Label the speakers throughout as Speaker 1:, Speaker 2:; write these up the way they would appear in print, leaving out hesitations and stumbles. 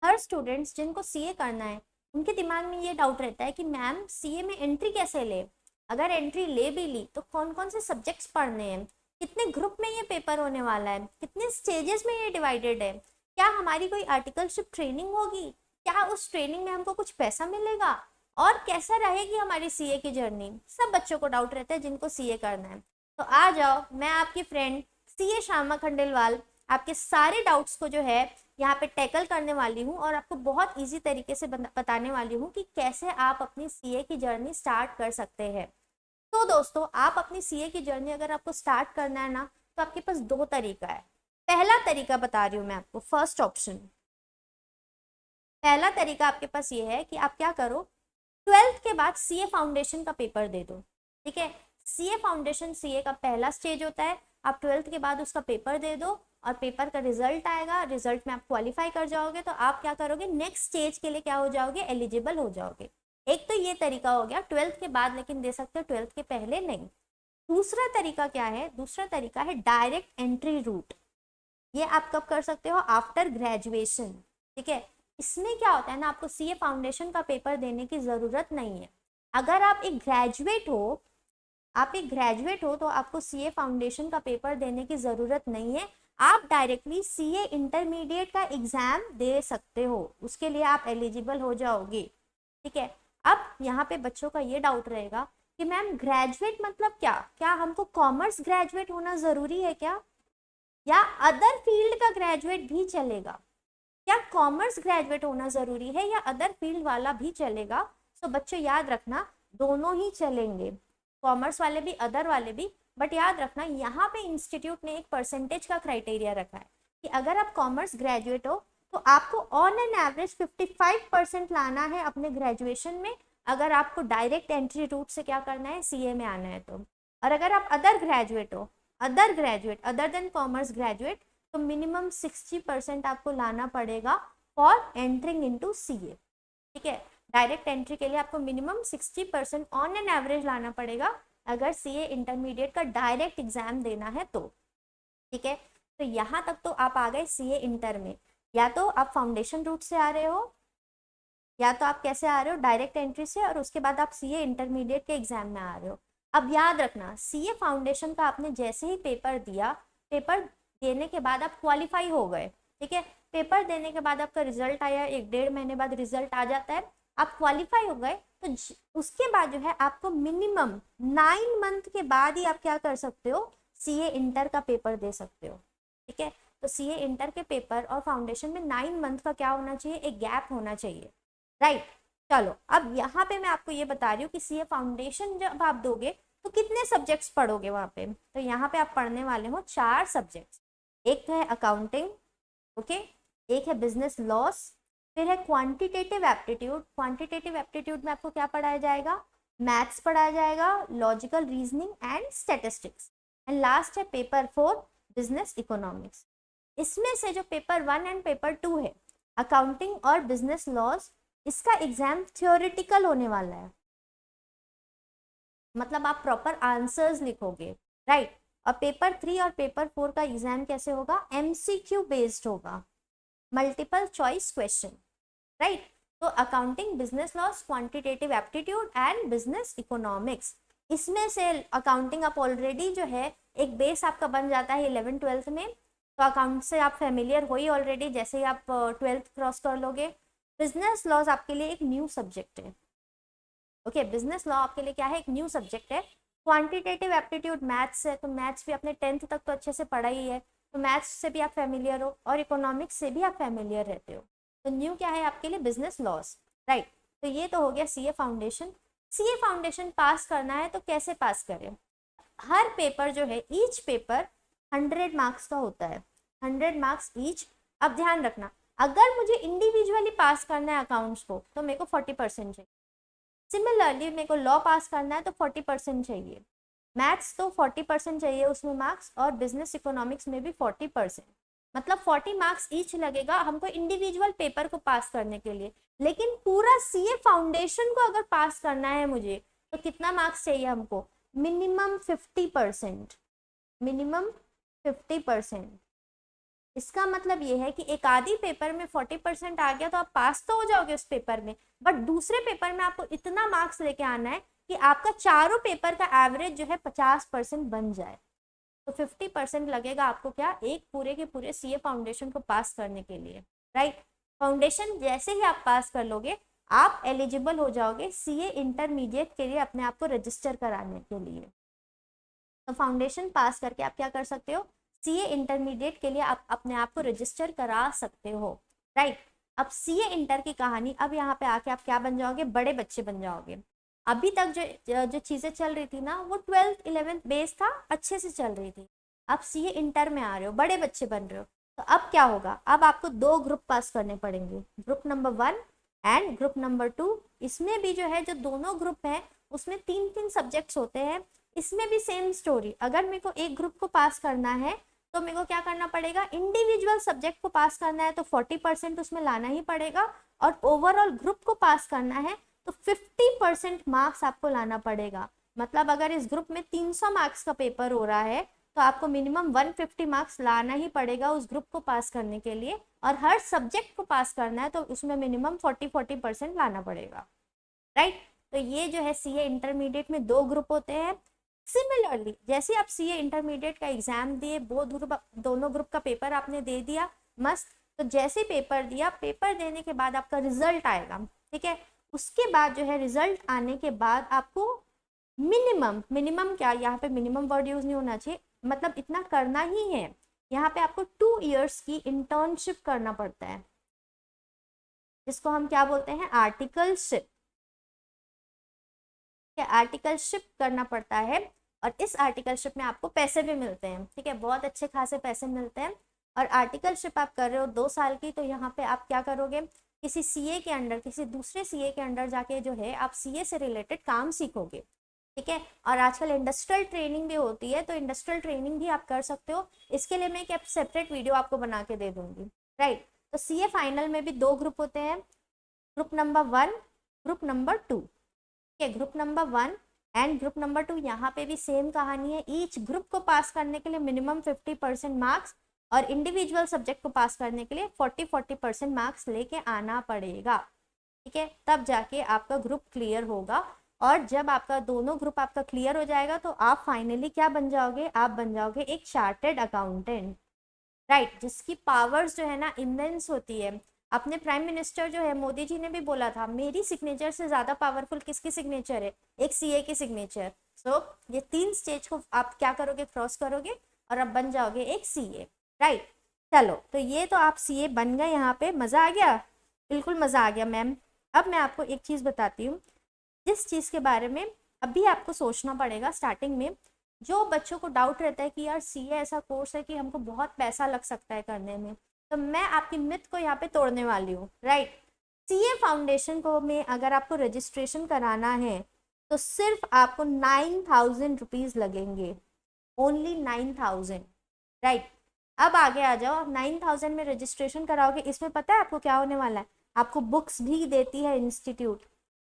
Speaker 1: हर students जिनको CA करना है उनके दिमाग में ये डाउट रहता है कि मैम सीए में एंट्री कैसे ले, अगर एंट्री ले भी ली तो कौन कौन से सब्जेक्ट्स पढ़ने हैं, कितने ग्रुप में ये पेपर होने वाला है, कितने स्टेजेस में ये डिवाइडेड है, क्या हमारी कोई आर्टिकलशिप ट्रेनिंग होगी, क्या उस ट्रेनिंग में हमको कुछ पैसा मिलेगा, और कैसा रहेगी हमारी सीए की जर्नी। सब बच्चों को डाउट रहता है जिनको सीए करना है। तो आ जाओ, मैं आपकी फ्रेंड सीए श्यामा खंडेलवाल आपके सारे डाउट्स को जो है यहाँ पे टैकल करने वाली हूँ और आपको बहुत इजी तरीके से बताने वाली हूँ कि कैसे आप अपनी सीए की जर्नी स्टार्ट कर सकते हैं। तो दोस्तों, आप अपनी सीए की जर्नी अगर आपको स्टार्ट करना है ना, तो आपके पास दो तरीका है। पहला तरीका बता रही हूँ मैं आपको, फर्स्ट ऑप्शन। पहला तरीका आपके पास ये है कि आप क्या करो, 12th के बाद सीए फाउंडेशन का पेपर दे दो। ठीक है, सीए फाउंडेशन सीए का पहला स्टेज होता है। आप 12th के बाद उसका पेपर दे दो और पेपर का रिजल्ट आएगा, रिजल्ट में आप क्वालिफाई कर जाओगे तो आप क्या करोगे, नेक्स्ट स्टेज के लिए क्या हो जाओगे, एलिजिबल हो जाओगे। एक तो ये तरीका हो गया 12th के बाद, लेकिन दे सकते हो 12th के पहले नहीं। दूसरा तरीका क्या है, दूसरा तरीका है डायरेक्ट एंट्री रूट। ये आप कब कर सकते हो, आफ्टर ग्रेजुएशन। ठीक है, इसमें क्या होता है ना, आपको सीए फाउंडेशन का पेपर देने की जरूरत नहीं है। अगर आप एक ग्रेजुएट हो, तो आपको सीए फाउंडेशन का पेपर देने की जरूरत नहीं है। आप डायरेक्टली सीए इंटरमीडिएट का एग्जाम दे सकते हो, उसके लिए आप एलिजिबल हो जाओगे। ठीक है, अब यहाँ पे बच्चों का ये डाउट रहेगा कि मैम ग्रेजुएट मतलब क्या, क्या हमको कॉमर्स ग्रेजुएट होना जरूरी है क्या, या अदर फील्ड का ग्रेजुएट भी चलेगा, क्या कॉमर्स ग्रेजुएट होना जरूरी है या अदर फील्ड वाला भी चलेगा। तो बच्चों याद रखना, दोनों ही चलेंगे, कॉमर्स वाले भी अदर वाले भी। बट याद रखना, यहाँ पे इंस्टीट्यूट ने एक परसेंटेज का क्राइटेरिया रखा है कि अगर आप कॉमर्स ग्रेजुएट हो तो आपको ऑन एन एवरेज 55% लाना है अपने ग्रेजुएशन में, अगर आपको डायरेक्ट एंट्री रूट से क्या करना है, सीए में आना है तो। और अगर आप अदर ग्रेजुएट हो, अदर देन कॉमर्स ग्रेजुएट, तो मिनिमम 60% आपको लाना पड़ेगा फॉर एंट्रिंग इनटू सीए। ठीक है, डायरेक्ट एंट्री के लिए आपको मिनिमम 60% ऑन एन एवरेज लाना पड़ेगा अगर सीए इंटरमीडिएट का डायरेक्ट एग्जाम देना है तो। ठीक है, तो यहाँ तक तो आप आ गए सीए इंटर में। या तो आप फाउंडेशन रूट से आ रहे हो, या तो आप कैसे आ रहे हो, डायरेक्ट एंट्री से, और उसके बाद आप सीए इंटरमीडिएट के एग्जाम में आ रहे हो। अब याद रखना, सीए फाउंडेशन का आपने जैसे ही पेपर दिया, पेपर देने के बाद आप क्वालिफाई हो गए। ठीक है, पेपर देने के बाद आपका रिजल्ट आया, 1-1.5 महीने बाद रिजल्ट आ जाता है, आप क्वालिफाई हो गए, तो उसके बाद जो है आपको मिनिमम 9 मंथ के बाद ही आप क्या कर सकते हो, सीए इंटर का पेपर दे सकते हो। ठीक है, तो सीए इंटर के पेपर और फाउंडेशन में 9 मंथ का क्या होना चाहिए, एक गैप होना चाहिए। राइट, चलो अब यहाँ पे मैं आपको ये बता रही हूँ कि सीए फाउंडेशन जब आप दोगे तो कितने सब्जेक्ट्स पढ़ोगे वहाँ पे। तो यहाँ पे आप पढ़ने वाले हो 4 सब्जेक्ट्स। एक है अकाउंटिंग, ओके, एक है बिजनेस लॉस, फिर है क्वांटिटेटिव एप्टीट्यूड। क्वांटिटेटिव एप्टीट्यूड में आपको क्या पढ़ाया जाएगा, मैथ्स पढ़ाया जाएगा, logical reasoning and statistics, and last है पेपर 4 बिजनेस इकोनॉमिक्स। इसमें से जो पेपर 1 एंड पेपर 2 है, अकाउंटिंग और बिजनेस लॉज, इसका एग्जाम थियोरिटिकल होने वाला है, मतलब आप प्रॉपर आंसर्स लिखोगे। राइट, और पेपर 3 और पेपर 4 का एग्जाम कैसे होगा, एमसीक्यू बेस्ड होगा, मल्टीपल चॉइस क्वेश्चन। राइट, तो accounting, business loss, quantitative aptitude and business economics, इसमें से अकाउंटिंग आप ऑलरेडी जो है एक बेस आपका बन जाता है 11th-12th में, तो अकाउंट से आप फेमिलियर हो ही ऑलरेडी जैसे ही आप 12th क्रॉस कर लोगे। बिजनेस लॉज आपके लिए एक न्यू सब्जेक्ट है। ओके, बिजनेस लॉ आपके लिए क्या है, एक न्यू सब्जेक्ट है। क्वांटिटेटिव एप्टीट्यूड मैथ्स है, तो मैथ्स भी अपने 10th तक तो अच्छे से पढ़ा ही है, तो मैथ्स से भी आप फेमिलियर हो, और इकोनॉमिक्स से भी आप फेमिलियर रहते हो। तो न्यू क्या है आपके लिए, बिजनेस लॉस। राइट, तो ये तो हो गया सीए फाउंडेशन। सीए फाउंडेशन पास करना है तो कैसे पास करें, हर पेपर जो है, ईच पेपर 100 मार्क्स का होता है, 100 मार्क्स ईच। अब ध्यान रखना, अगर मुझे इंडिविजुअली पास करना है अकाउंट्स को तो मेरे को 40% चाहिए। सिमिलरली मेरे को लॉ पास करना है तो 40% चाहिए, मैथ्स तो 40% चाहिए उसमें मार्क्स, और बिजनेस इकोनॉमिक्स में भी 40%, मतलब 40 मार्क्स ईच लगेगा हमको इंडिविजुअल पेपर को पास करने के लिए। लेकिन पूरा सीए फाउंडेशन को अगर पास करना है मुझे तो कितना मार्क्स चाहिए हमको, मिनिमम 50%, मिनिमम 50%। इसका मतलब ये है कि एक आधी पेपर में 40% आ गया तो आप पास तो हो जाओगे उस पेपर में, बट दूसरे पेपर में आपको इतना मार्क्स लेके आना है कि आपका चारों पेपर का एवरेज जो है 50% बन जाए। तो 50% लगेगा आपको क्या, एक पूरे के पूरे सीए फाउंडेशन को पास करने के लिए, राइट। फाउंडेशन जैसे ही आप पास कर लोगे, आप एलिजिबल हो जाओगे सीए इंटरमीडिएट के लिए अपने आप को रजिस्टर कराने के लिए। तो फाउंडेशन पास करके आप क्या कर सकते हो, सीए इंटरमीडिएट के लिए आप अपने आप को रजिस्टर करा सकते हो, राइट। अब सीए इंटर की कहानी, अब यहाँ पे आके आप क्या बन जाओगे, बड़े बच्चे बन जाओगे। अभी तक जो चीजें चल रही थी ना, वो 12th 11th बेस था, अच्छे से चल रही थी। अब सीए इंटर में आ रहे हो, बड़े बच्चे बन रहे हो, तो अब क्या होगा, अब आपको 2 ग्रुप पास करने पड़ेंगे, group number 1 and group number 2। इसमें भी जो है, जो दोनों ग्रुप हैं उसमें 3-3 सब्जेक्ट्स होते हैं। इसमें भी सेम स्टोरी, अगर मेरे को एक ग्रुप को पास करना है तो मेरे को क्या करना पड़ेगा, इंडिविजुअल सब्जेक्ट को पास करना है तो 40% उसमें लाना ही पड़ेगा, और ओवरऑल ग्रुप को पास करना है तो 50% मार्क्स आपको लाना पड़ेगा। मतलब अगर इस ग्रुप में 300 मार्क्स का पेपर हो रहा है तो आपको मिनिमम 150 मार्क्स लाना ही पड़ेगा उस ग्रुप को पास करने के लिए, और हर सब्जेक्ट को पास करना है तो उसमें मिनिमम 40% लाना पड़ेगा, राइट। तो ये जो है सीए इंटरमीडिएट में 2 ग्रुप होते हैं। सिमिलरली जैसे आप सीए इंटरमीडिएट का एग्जाम दिए, दोनों ग्रुप का पेपर आपने दे दिया, मस्त। तो जैसे पेपर दिया, पेपर देने के बाद आपका रिजल्ट आएगा, ठीक है। उसके बाद जो है रिजल्ट आने के बाद आपको मिनिमम क्या, यहाँ पे मिनिमम वर्ड यूज नहीं होना चाहिए, मतलब इतना करना ही है, यहाँ पे आपको 2 इयर्स की इंटर्नशिप करना पड़ता है, जिसको हम क्या बोलते हैं, आर्टिकलशिप। आर्टिकलशिप करना पड़ता है, और इस आर्टिकलशिप में आपको पैसे भी मिलते हैं, ठीक है, बहुत अच्छे खासे पैसे मिलते हैं। और आर्टिकलशिप आप कर रहे हो 2 साल की, तो यहाँ पे आप क्या करोगे, किसी सीए के अंडर, किसी दूसरे सीए के अंडर जाके जो है आप सीए से रिलेटेड काम सीखोगे, ठीक है। और आजकल इंडस्ट्रियल ट्रेनिंग भी होती है, तो इंडस्ट्रियल ट्रेनिंग भी आप कर सकते हो। इसके लिए मैं एक सेपरेट वीडियो आपको बना के दे दूंगी, राइट। तो सीए फाइनल में भी 2 ग्रुप होते हैं, ग्रुप नंबर 1, ग्रुप नंबर 2, ठीक है। Group number 1 and group number 2, यहाँ पे भी सेम कहानी है। ईच ग्रुप को पास करने के लिए मिनिमम 50% मार्क्स, और इंडिविजुअल सब्जेक्ट को पास करने के लिए 40% मार्क्स लेके आना पड़ेगा, ठीक है। तब जाके आपका ग्रुप क्लियर होगा, और जब आपका दोनों ग्रुप आपका क्लियर हो जाएगा तो आप फाइनली क्या बन जाओगे, आप बन जाओगे एक चार्टेड अकाउंटेंट, राइट। जिसकी पावर्स जो है ना इमेंस होती है। अपने प्राइम मिनिस्टर जो है मोदी जी ने भी बोला था, मेरी सिग्नेचर से ज्यादा पावरफुल किसकी सिग्नेचर है, एक सीए की सिग्नेचर। सो ये 3 स्टेज को आप क्या करोगे, क्रॉस करोगे, और अब बन जाओगे एक सीए, राइट। चलो, तो ये तो आप सीए बन गए, यहाँ पे मजा आ गया, बिल्कुल मजा आ गया मैम। अब मैं आपको एक चीज बताती हूँ, जिस चीज के बारे में अभी आपको सोचना पड़ेगा स्टार्टिंग में। जो बच्चों को डाउट रहता है कि यार सीए ऐसा कोर्स है कि हमको बहुत पैसा लग सकता है करने में, तो मैं आपकी मिथ को यहाँ पे तोड़ने वाली हूँ, राइट। सीए फाउंडेशन को में अगर आपको रजिस्ट्रेशन कराना है तो सिर्फ आपको 9,000 रुपीज लगेंगे, ओनली 9,000, राइट। अब आगे आ जाओ, 9,000 में रजिस्ट्रेशन कराओगे, इसमें पता है आपको क्या होने वाला है, आपको बुक्स भी देती है इंस्टीट्यूट,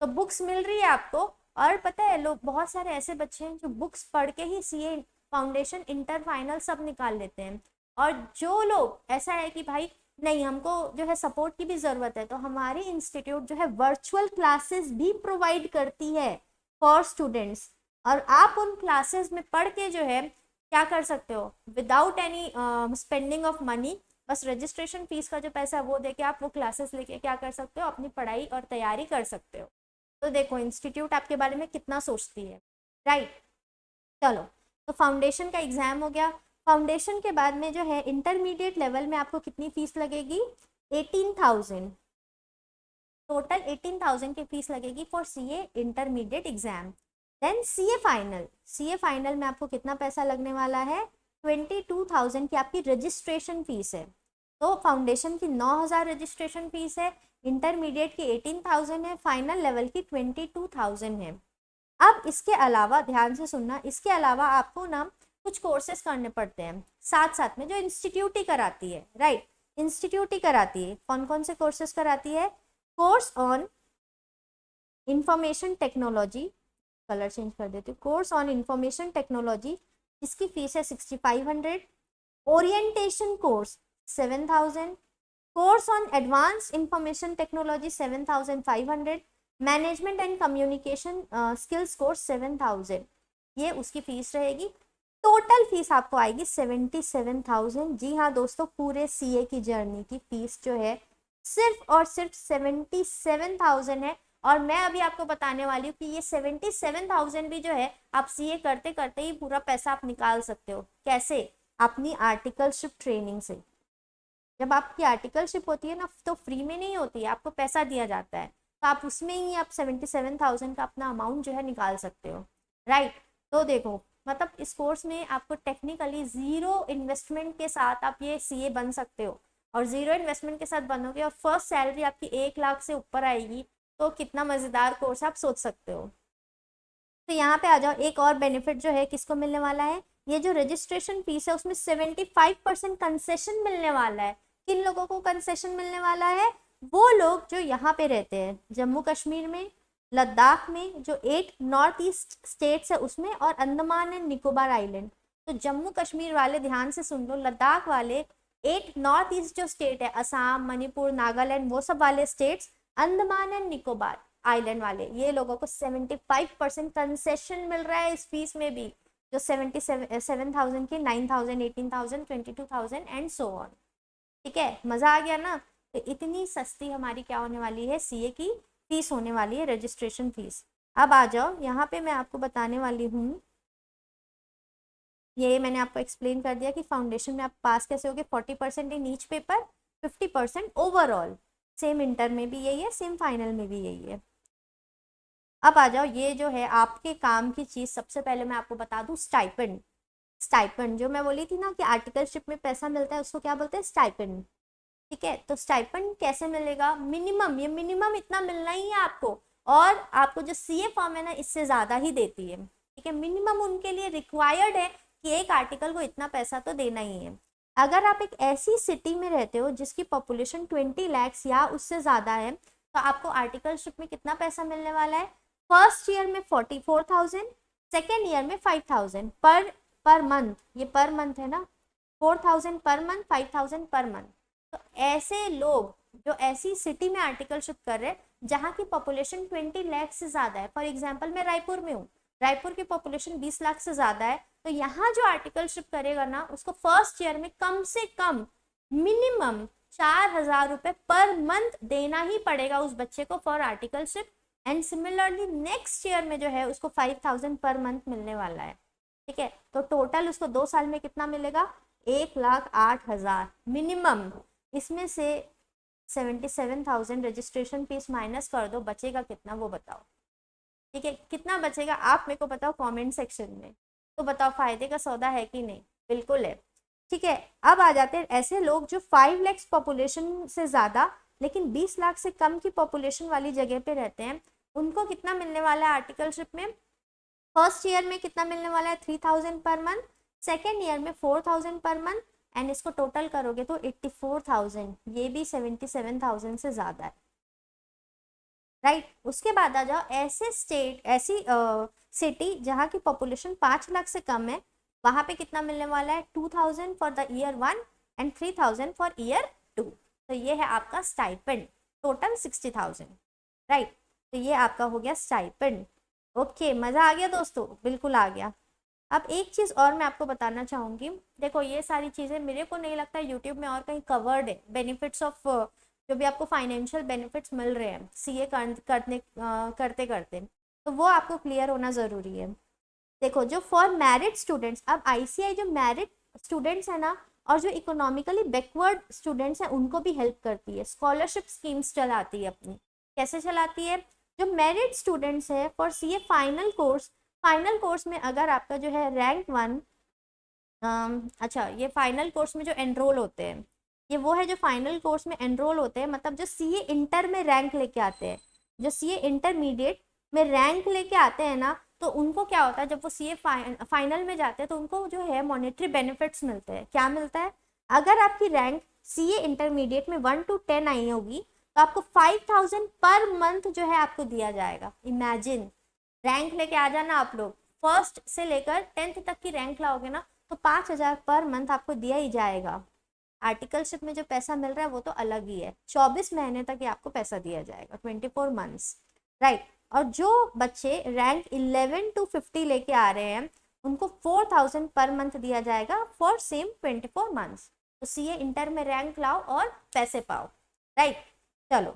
Speaker 1: तो बुक्स मिल रही है आपको। और पता है, लोग बहुत सारे ऐसे बच्चे हैं जो बुक्स पढ़ के ही सीए फाउंडेशन इंटर फाइनल सब निकाल लेते हैं। और जो लोग ऐसा है कि भाई नहीं, हमको जो है सपोर्ट की भी ज़रूरत है, तो हमारी इंस्टीट्यूट जो है वर्चुअल क्लासेस भी प्रोवाइड करती है फॉर स्टूडेंट्स। और आप उन क्लासेस में पढ़ के जो है क्या कर सकते हो, without any spending of money, बस रजिस्ट्रेशन फीस का जो पैसा है वो देके आप वो क्लासेस लेके क्या कर सकते हो, अपनी पढ़ाई और तैयारी कर सकते हो। तो देखो इंस्टीट्यूट आपके बारे में कितना सोचती है, राइट। चलो, तो फाउंडेशन का एग्जाम हो गया। फाउंडेशन के बाद में जो है इंटरमीडिएट लेवल में आपको कितनी फीस लगेगी, 18,000, टोटल 18,000 की फीस लगेगी for CA intermediate exam. Then CA final, CA final में आपको कितना पैसा लगने वाला है, 22,000 की आपकी रजिस्ट्रेशन फीस है। तो फाउंडेशन की 9,000 रजिस्ट्रेशन फीस है, इंटरमीडिएट की 18,000 है, फाइनल लेवल की 22,000 है। अब इसके अलावा ध्यान से सुनना, इसके अलावा आपको ना कुछ कोर्सेज करने पड़ते हैं साथ साथ में, जो इंस्टीट्यूट ही कराती है, राइट। इंस्टीट्यूट ही कराती है। कौन कौन से कोर्सेज कराती है, course on information technology, colour change कर देती हूँ, कोर्स ऑन इंफॉर्मेशन टेक्नोलॉजी, इसकी फीस है 6,500। Orientation course 7,000, course on advance information technology 7,500, management and communication skills course 7,000, ये उसकी फीस रहेगी। टोटल फीस आपको आएगी 77,000। जी हाँ दोस्तों, पूरे सीए की जर्नी की फीस जो है सिर्फ और सिर्फ 77,000 है। और मैं अभी आपको बताने वाली हूँ कि ये 77,000 भी जो है आप सीए करते करते ही पूरा पैसा आप निकाल सकते हो। कैसे? अपनी आर्टिकलशिप ट्रेनिंग से। जब आपकी आर्टिकलशिप होती है ना, तो फ्री में नहीं होती है, आपको पैसा दिया जाता है, तो आप उसमें ही आप 77,000 का अपना अमाउंट जो है निकाल सकते हो, राइट। तो देखो, मतलब इस कोर्स में आपको टेक्निकली जीरो इन्वेस्टमेंट के साथ आप ये सीए बन सकते हो। और जीरो इन्वेस्टमेंट के साथ बनोगे और फर्स्ट सैलरी आपकी 1 लाख से ऊपर आएगी, तो कितना मज़ेदार कोर्स आप सोच सकते हो। तो यहाँ पे आ जाओ, एक और बेनिफिट जो है किसको मिलने वाला है, ये जो रजिस्ट्रेशन फीस है उसमें 75% कंसेशन मिलने वाला है। किन लोगों को कंसेशन मिलने वाला है? वो लोग जो यहाँ पे रहते हैं जम्मू कश्मीर में, लद्दाख में, जो 8 नॉर्थ ईस्ट स्टेट्स है उसमें, और अंडमान एंड निकोबार आइलैंड। तो जम्मू कश्मीर वाले ध्यान से सुन लो, लद्दाख वाले, 8 नॉर्थ ईस्ट जो स्टेट है, असम, मणिपुर, नागालैंड, वो सब वाले states, Andaman and Nicobar island वाले, ये लोगों को 75% कंसेशन मिल रहा है इस फीस में भी, जो 77,000 की 9,000, 18,000, 22,000 एंड सो ऑन। ठीक है, मजा आ गया ना। तो इतनी सस्ती हमारी क्या होने वाली है, सीए की फीस होने वाली है, रजिस्ट्रेशन फीस। अब आ जाओ, यहाँ पे मैं आपको बताने वाली हूँ, ये मैंने आपको एक्सप्लेन कर दिया कि फाउंडेशन में आप पास कैसे होगे, 40% in each paper, 50% overall. Same inter में भी यही है, सेम फाइनल में भी यही है। अब आ जाओ, ये जो है आपके काम की चीज, सबसे पहले मैं आपको बता दूं, स्टाइपेंड। स्टाइपेंड जो मैं बोली थी ना कि आर्टिकलशिप में पैसा मिलता है, उसको क्या बोलते हैं, स्टाइपेंड। ठीक है, तो स्टाइपेंड कैसे मिलेगा, मिनिमम, ये मिनिमम इतना मिलना ही है आपको। और आपको जो सीए फॉर्म है ना, इससे ज्यादा ही देती है। ठीक है, मिनिमम उनके लिए रिक्वायर्ड है कि एक आर्टिकल को इतना पैसा तो देना ही है। अगर आप एक ऐसी सिटी में रहते हो जिसकी पॉपुलेशन 20 लाख या उससे ज्यादा है, तो आपको आर्टिकलशिप में कितना पैसा मिलने वाला है, फर्स्ट ईयर में 44,000, सेकेंड ईयर में 5,000 पर मंथ, ये पर मंथ है ना, 4,000 पर मंथ, 5,000 पर मंथ। तो ऐसे लोग जो ऐसी सिटी में आर्टिकलशिप कर रहे हैं जहाँ की पॉपुलेशन 20 लाख से ज्यादा है, फॉर एग्जाम्पल मैं रायपुर में हूँ, रायपुर की पॉपुलेशन 20 लाख से ज्यादा है, तो यहाँ जो आर्टिकलशिप करेगा ना, उसको फर्स्ट ईयर में कम से कम मिनिमम 4,000 रुपए पर मंथ देना ही पड़ेगा उस बच्चे को for articleship. And similarly next year में जो है उसको 5,000 पर मंथ मिलने वाला है। ठीक है, तो टोटल उसको 2 साल में कितना मिलेगा, 1,08,000 मिनिमम। इसमें से 77,000 रजिस्ट्रेशन फीस माइनस कर दो, बचेगा कितना वो बताओ। ठीक है, कितना बचेगा आप मेरे को बताओ कमेंट सेक्शन में। तो बताओ, फायदे का सौदा है कि नहीं? बिल्कुल है। ठीक है, अब आ जाते हैं ऐसे लोग जो 5 लाख पॉपुलेशन से ज़्यादा लेकिन 20 लाख से कम की पॉपुलेशन वाली जगह पे रहते हैं। उनको कितना मिलने वाला है आर्टिकलशिप में, फर्स्ट ईयर में कितना मिलने वाला है, 3,000 पर मंथ, सेकेंड ईयर में 4,000 पर मंथ, एंड इसको टोटल करोगे तो 84,000, ये भी 77,000 से ज़्यादा है, राइट। उसके बाद आ जाओ, ऐसे स्टेट, ऐसी सिटी जहाँ की पॉपुलेशन 5 लाख से कम है, वहाँ पे कितना मिलने वाला है, 2,000 for the year 1 and 3,000 for year 2। तो ये है आपका स्टाइपेंड, टोटल 60,000, राइट। तो ये आपका हो गया स्टाइपेंड। ओके, मज़ा आ गया दोस्तों? बिल्कुल आ गया। अब एक चीज़ और मैं आपको बताना चाहूँगी, देखो ये सारी चीज़ें मेरे को नहीं लगता यूट्यूब में और कहीं कवर्ड है, बेनिफिट्स ऑफ जो भी आपको फाइनेंशियल बेनिफिट्स मिल रहे हैं सीए करते करते, तो वो आपको क्लियर होना ज़रूरी है। देखो, जो फॉर मैरिड स्टूडेंट्स, अब आईसीआई जो मैरिड स्टूडेंट्स है ना, और जो इकोनॉमिकली बैकवर्ड स्टूडेंट्स हैं उनको भी हेल्प करती है, स्कॉलरशिप स्कीम्स चलाती है अपनी। कैसे चलाती है? जो मैरिड स्टूडेंट्स है for CA final course, final course में अगर आपका जो है रैंक 1, अच्छा, ये फाइनल कोर्स में जो एनरोल होते हैं, ये वो है जो फाइनल कोर्स में एनरोल होते हैं, मतलब जो सीए इंटर में रैंक लेके आते हैं, जो सीए इंटरमीडिएट में रैंक लेके आते हैं ना, तो उनको क्या होता है, जब वो सीए फाइनल में जाते हैं तो उनको जो है मॉनेटरी बेनिफिट्स मिलते हैं। क्या मिलता है? अगर आपकी रैंक सीए इंटरमीडिएट में 1 to 10 आई होगी, तो आपको 5,000 पर मंथ जो है आपको दिया जाएगा। इमेजिन, रैंक लेके आ जाना आप लोग, फर्स्ट से लेकर 10th तक की रैंक लाओगे ना, तो 5,000 पर मंथ आपको दिया ही जाएगा। आर्टिकलशिप में जो पैसा मिल रहा है वो तो अलग ही है, 24 महीने तक ये आपको पैसा दिया जाएगा, 24 मंथ्स, राइट। और जो बच्चे रैंक 11 to 50 लेके आ रहे हैं उनको 4000 पर मंथ दिया जाएगा फॉर सेम 24 मंथ्स। तो सीए इंटर में रैंक लाओ और पैसे पाओ, राइट। चलो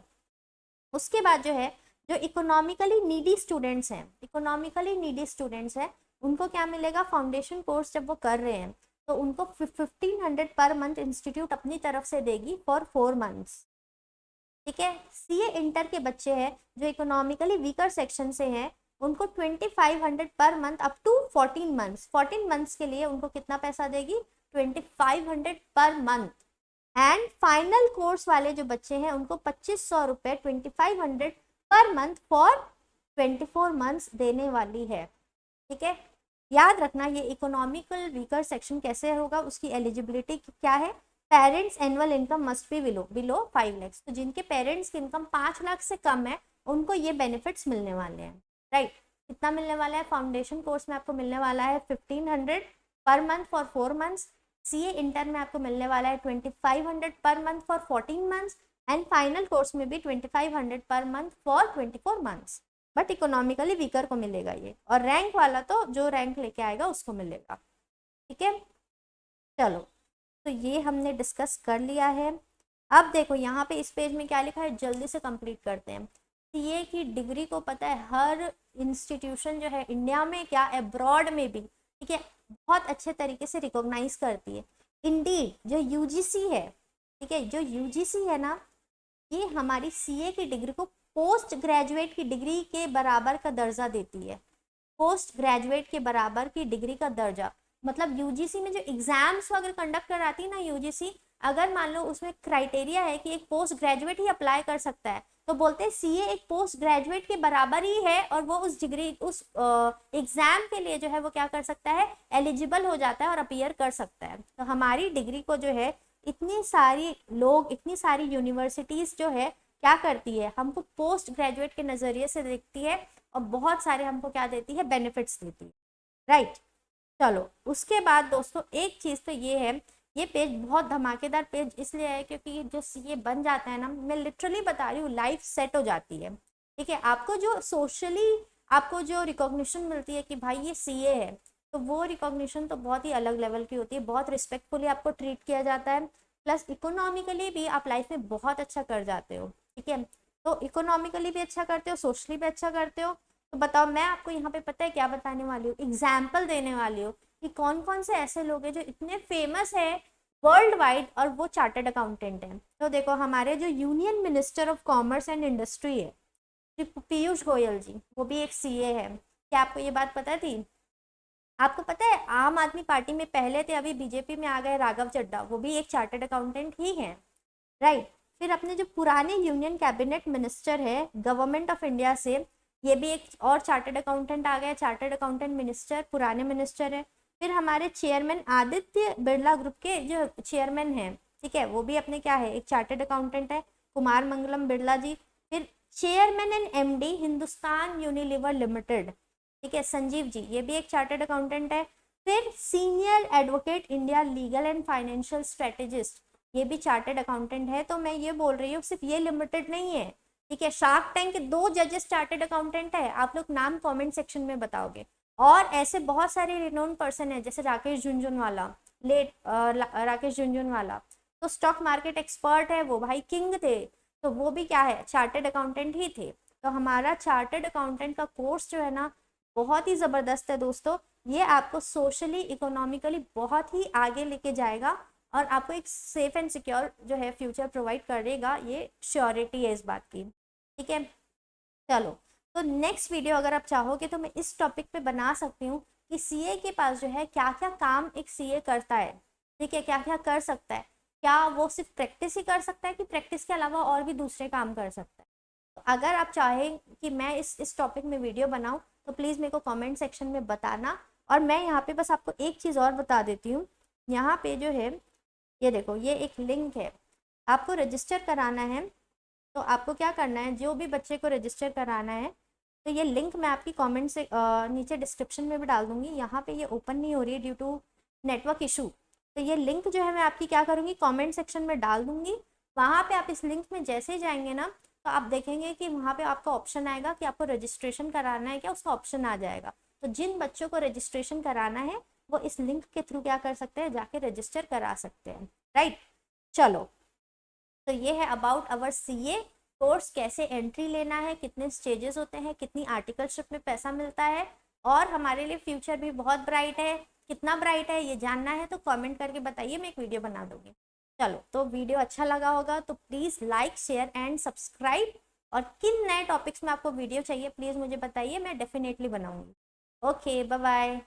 Speaker 1: उसके बाद जो है, जो इकोनॉमिकली नीडी स्टूडेंट्स हैं, इकोनॉमिकली नीडी स्टूडेंट्स हैं, उनको क्या मिलेगा, फाउंडेशन कोर्स जब वो कर रहे हैं तो उनको 1500 पर मंथ इंस्टीट्यूट अपनी तरफ से देगी फॉर 4 मंथ्स, ठीक है। सीए इंटर के बच्चे हैं जो इकोनॉमिकली वीकर सेक्शन से हैं, उनको 2500 पर month up to 14 months, 14 months के लिए उनको कितना पैसा देगी, 2500 पर मंथ। एंड फाइनल कोर्स वाले जो बच्चे हैं उनको 2500 रुपये 2500 पर मंथ फॉर 24 मंथ्स देने वाली है, ठीक है। याद रखना ये इकोनॉमिकल वीकर सेक्शन कैसे होगा, उसकी एलिजिबिलिटी क्या है, parents annual income must be below 5 lakh. तो जिनके पेरेंट्स की इनकम 5 लाख से कम है उनको ये बेनिफिट्स मिलने वाले हैं, राइट। कितना मिलने वाला है, फाउंडेशन कोर्स में आपको मिलने वाला है 1500 per month for 4 months, CA inter में आपको मिलने वाला है 2500 पर month for 14 months, and final course में भी 2500 पर month for 24 months. But economically weaker को मिलेगा ये, और रैंक वाला तो जो रैंक लेके आएगा उसको मिलेगा, ठीक है। चलो तो ये हमने डिस्कस कर लिया है। अब देखो यहाँ पे इस पेज में क्या लिखा है, जल्दी से कंप्लीट करते हैं। सीए की डिग्री को पता है हर इंस्टीट्यूशन जो है इंडिया में क्या अब्रॉड में भी, ठीक है, बहुत अच्छे तरीके से रिकॉग्नाइज करती है। इंडीड जो यूजीसी है, ठीक है, जो यूजीसी है ना, ये हमारी सीए की डिग्री को पोस्ट ग्रेजुएट की डिग्री के बराबर का दर्जा देती है, पोस्ट ग्रेजुएट के बराबर की डिग्री का दर्जा। मतलब यूजीसी में जो एग्जाम्स अगर कंडक्ट कराती है ना यूजीसी, अगर मान लो उसमें क्राइटेरिया है कि एक पोस्ट ग्रेजुएट ही अप्लाई कर सकता है, तो बोलते हैं सीए एक पोस्ट ग्रेजुएट के बराबर ही है और वो उस डिग्री उस एग्जाम के लिए जो है वो क्या कर सकता है, एलिजिबल हो जाता है और अपीयर कर सकता है। तो हमारी डिग्री को जो है इतनी सारी लोग, इतनी सारी यूनिवर्सिटीज जो है क्या करती है, हमको पोस्ट ग्रेजुएट के नज़रिए से देखती है और बहुत सारे हमको क्या देती है, बेनिफिट्स देती है, राइट। चलो उसके बाद दोस्तों एक चीज़ तो ये है, ये पेज बहुत धमाकेदार पेज इसलिए है क्योंकि जो सीए बन जाता है ना, मैं लिटरली बता रही हूँ, लाइफ सेट हो जाती है, ठीक है। आपको जो सोशली आपको जो रिकॉग्निशन मिलती है कि भाई ये सीए है, तो वो रिकॉग्निशन तो बहुत ही अलग लेवल की होती है, बहुत रिस्पेक्टफुली आपको ट्रीट किया जाता है, प्लस इकोनॉमिकली भी आप लाइफ में बहुत अच्छा कर जाते हो, ठीक है। तो इकोनॉमिकली भी अच्छा करते हो, सोशली भी अच्छा करते हो। तो बताओ मैं आपको यहाँ पे पता है क्या बताने वाली हूँ, एग्जाम्पल देने वाली हूँ कि कौन कौन से ऐसे लोग हैं जो इतने फेमस है वर्ल्ड वाइड और वो चार्टर्ड अकाउंटेंट हैं। तो देखो हमारे जो union minister of commerce and industry है श्री पीयूष गोयल जी, वो भी एक सीए है। क्या आपको ये बात पता थी? आपको पता है आम आदमी पार्टी में पहले थे, अभी बीजेपी में आ गए राघव चड्ढा, वो भी एक चार्टर्ड अकाउंटेंट ही हैं, राइट। फिर अपने जो पुराने यूनियन कैबिनेट मिनिस्टर है गवर्नमेंट ऑफ इंडिया से, ये भी एक और चार्टर्ड अकाउंटेंट आ गया, चार्टर्ड अकाउंटेंट मिनिस्टर, पुराने मिनिस्टर है। फिर हमारे चेयरमैन आदित्य बिरला ग्रुप के जो चेयरमैन हैं, ठीक है, वो भी अपने क्या है, एक चार्टर्ड अकाउंटेंट है, कुमार मंगलम बिरला जी। फिर chairman and MD Hindustan Unilever limited, ठीक है, संजीव जी, ये भी एक चार्टर्ड अकाउंटेंट है। फिर senior advocate India legal and financial strategist, ये भी चार्टर्ड अकाउंटेंट है। तो मैं ये बोल रही हूँ सिर्फ ये लिमिटेड नहीं है, ठीक है, शार्क टैंक के 2 जजेस चार्टर्ड अकाउंटेंट है, आप लोग नाम कमेंट सेक्शन में बताओगे। और ऐसे बहुत सारे रिनोन पर्सन है जैसे राकेश झुनझुनवाला, राकेश झुनझुनवाला तो स्टॉक मार्केट एक्सपर्ट है, वो भाई किंग थे, तो वो भी क्या है, चार्टर्ड अकाउंटेंट ही थे। तो हमारा चार्टर्ड अकाउंटेंट का कोर्स जो है ना बहुत ही ज़बरदस्त है दोस्तों, ये आपको सोशली इकोनॉमिकली बहुत ही आगे लेके जाएगा और आपको एक सेफ एंड सिक्योर जो है फ्यूचर प्रोवाइड करेगा, ये श्योरिटी है इस बात की, ठीक है। चलो तो नेक्स्ट वीडियो अगर आप चाहोगे तो मैं इस टॉपिक पे बना सकती हूँ कि सीए के पास जो है क्या क्या काम एक सीए करता है, ठीक है, क्या क्या कर सकता है, क्या वो सिर्फ प्रैक्टिस ही कर सकता है कि प्रैक्टिस के अलावा और भी दूसरे काम कर सकता है। तो अगर आप चाहें कि मैं इस टॉपिक में वीडियो बनाऊँ तो प्लीज़ मेरे को कमेंट सेक्शन में बताना। और मैं यहाँ पे बस आपको एक चीज़ और बता देती हूँ, यहाँ पे जो है ये देखो ये एक लिंक है, आपको रजिस्टर कराना है। तो आपको क्या करना है, जो भी बच्चे को रजिस्टर कराना है तो ये लिंक मैं आपकी कमेंट से नीचे डिस्क्रिप्शन में भी डाल दूँगी। यहाँ पे ये ओपन नहीं हो रही है ड्यू टू नेटवर्क इशू, तो ये लिंक जो है मैं आपकी क्या करूँगी, कमेंट सेक्शन में डाल दूँगी। वहाँ पे आप इस लिंक में जैसे ही जाएंगे ना, तो आप देखेंगे कि वहाँ पे आपका ऑप्शन आएगा कि आपको रजिस्ट्रेशन कराना है क्या, उसका ऑप्शन आ जाएगा। तो जिन बच्चों को रजिस्ट्रेशन कराना है वो इस लिंक के थ्रू क्या कर सकते हैं, जाके रजिस्टर करा सकते हैं, राइट। चलो, तो ये है अबाउट अवर सीए कोर्स, कैसे एंट्री लेना है, कितने स्टेजेस होते हैं, कितनी आर्टिकलशिप में पैसा मिलता है, और हमारे लिए फ्यूचर भी बहुत ब्राइट है। कितना ब्राइट है ये जानना है तो कमेंट करके बताइए, मैं एक वीडियो बना दूंगी। चलो, तो वीडियो अच्छा लगा होगा तो please like share and subscribe, और किन नए टॉपिक्स में आपको वीडियो चाहिए प्लीज़ मुझे बताइए, मैं डेफिनेटली बनाऊंगी। Okay, bye bye.